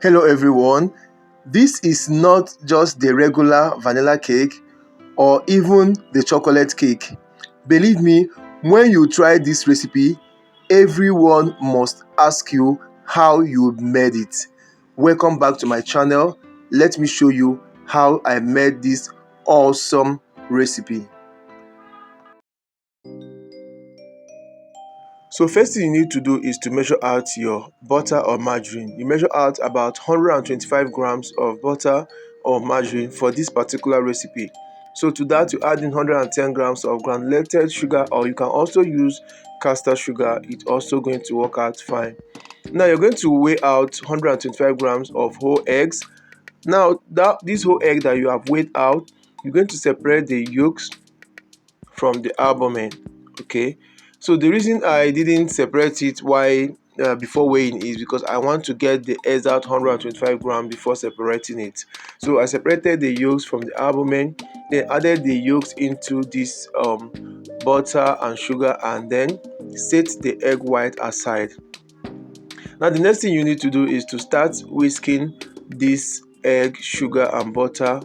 Hello everyone, this is not just the regular vanilla cake or even the chocolate cake. Believe me, when you try this recipe, everyone must ask you how you made it. Welcome back to my channel. Let me show you how I made this awesome recipe. So first thing you need to do is to measure out your butter or margarine. You measure out about 125 grams of butter or margarine for this particular recipe. So to that you add in 110 grams of granulated sugar, or you can also use caster sugar. It's also going to work out fine. Now you're going to weigh out 125 grams of whole eggs. Now this whole egg that you have weighed out, you're going to separate the yolks from the albumin. Okay, so the reason I didn't separate it before weighing is because I want to get the exact 125 grams before separating it. So I separated the yolks from the albumin, then added the yolks into this butter and sugar, and then set the egg white aside. Now the next thing you need to do is to start whisking this egg, sugar and butter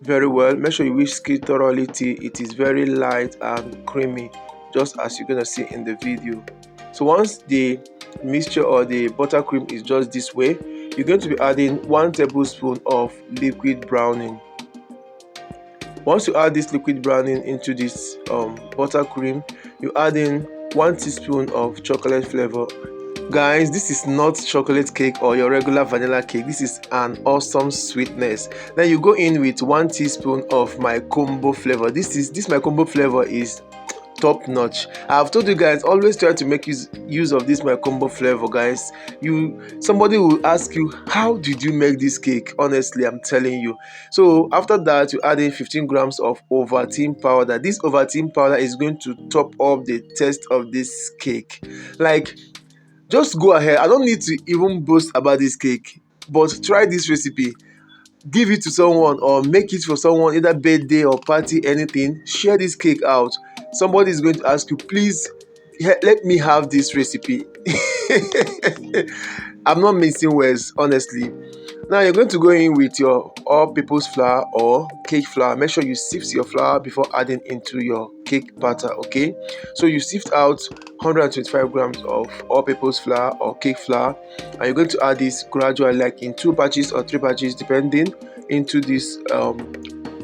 very well. Make sure you whisk it thoroughly till it is very light and creamy, just as you're gonna see in the video. So once the mixture or the buttercream is just this way, you're going to be adding 1 tablespoon of liquid browning. Once you add this liquid browning into this buttercream, you add in 1 teaspoon of chocolate flavor. Guys, this is not chocolate cake or your regular vanilla cake. This is an awesome sweetness. Then you go in with 1 teaspoon of my combo flavor. This my combo flavor is top notch. I've told you guys, always try to make use of this my combo flavor, guys. Somebody will ask you, how did you make this cake? Honestly, I'm telling you. So after that, you add in 15 grams of Ovaltine powder. This Ovaltine powder is going to top up the taste of this cake. Like, just go ahead. I don't need to even boast about this cake, but try this recipe. Give it to someone or make it for someone, either birthday or party, anything. Share this cake out. Somebody is going to ask you, please let me have this recipe. I'm not missing words, honestly. Now you're going to go in with your all-purpose flour or cake flour. Make sure you sift your flour before adding into your cake batter. Okay, so you sift out 125 grams of all-purpose flour or cake flour, and you're going to add this gradually, like in 2 batches or 3 batches depending, into this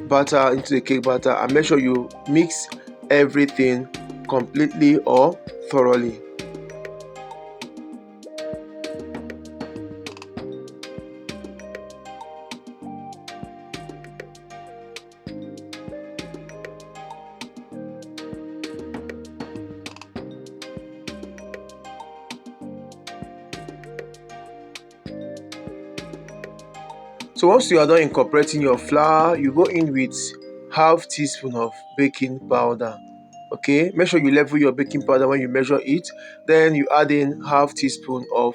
batter, into the cake batter, and make sure you mix everything completely or thoroughly. So once you are done incorporating your flour, you go in with half teaspoon of baking powder. Okay, make sure you level your baking powder when you measure it. Then you add in half teaspoon of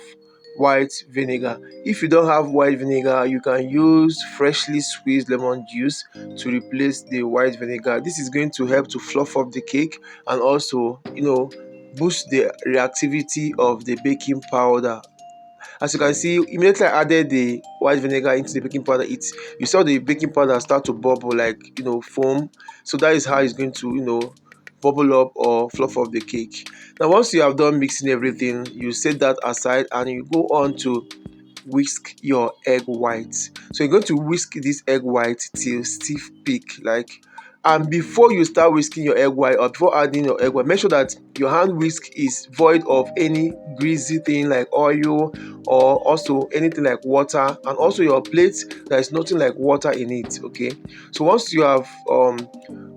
white vinegar. If you don't have white vinegar, you can use freshly squeezed lemon juice to replace the white vinegar. This is going to help to fluff up the cake and also, boost the reactivity of the baking powder. As you can see, immediately I added the white vinegar into the baking powder, you saw the baking powder start to bubble, like foam. So that is how it's going to bubble up or fluff up the cake. Now once you have done mixing everything, you set that aside and you go on to whisk your egg white. So you're going to whisk this egg white till stiff peak, and before you start whisking your egg white or before adding your egg white, make sure that your hand whisk is void of any greasy thing like oil or also anything like water, and also your plate, there is nothing like water in it. Okay, so once you have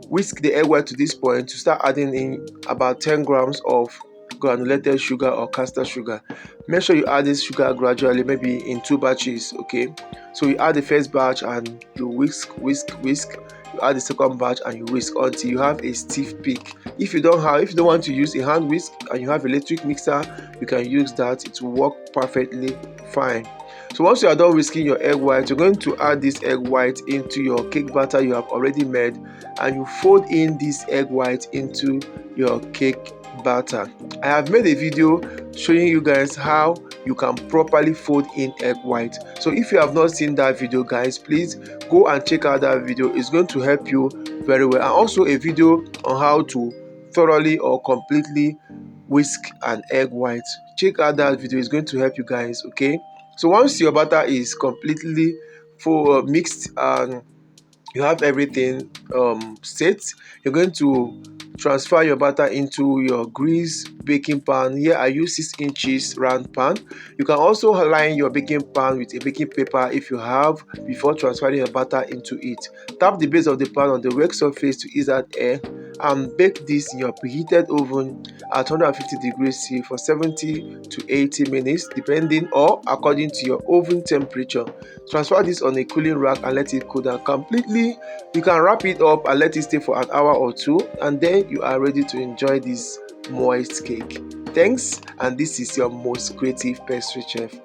whisk the egg white to this point, you start adding in about 10 grams of granulated sugar or caster sugar. Make sure you add this sugar gradually, maybe in 2 batches. Okay, so you add the first batch and you whisk. You add the second batch and you whisk until you have a stiff peak. If you don't want to use a hand whisk and you have electric mixer, you can use that. It will work perfectly fine. So once you are done whisking your egg white, you're going to add this egg white into your cake batter you have already made, and you fold in this egg white into your cake batter. I have made a video showing you guys how you can properly fold in egg white. So if you have not seen that video, guys, please go and check out that video. It's going to help you very well. And also a video on how to thoroughly or completely whisk an egg white. Check out that video. It's going to help you guys. Okay, so once your batter is completely full mixed and you have everything set, you're going to transfer your batter into your grease baking pan. Here I use 6 inches round pan. You can also align your baking pan with a baking paper if you have, before transferring your batter into it. Tap the base of the pan on the work surface to ease out air and bake this in your preheated oven at 150 degrees C for 70 to 80 minutes depending or according to your oven temperature. Transfer this on a cooling rack and let it cool down completely. You can wrap it up and let it stay for an hour or two, and then you are ready to enjoy this moist cake. Thanks, and this is your most creative pastry chef.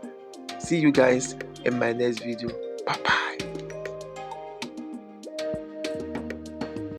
See you guys in my next video. Bye bye.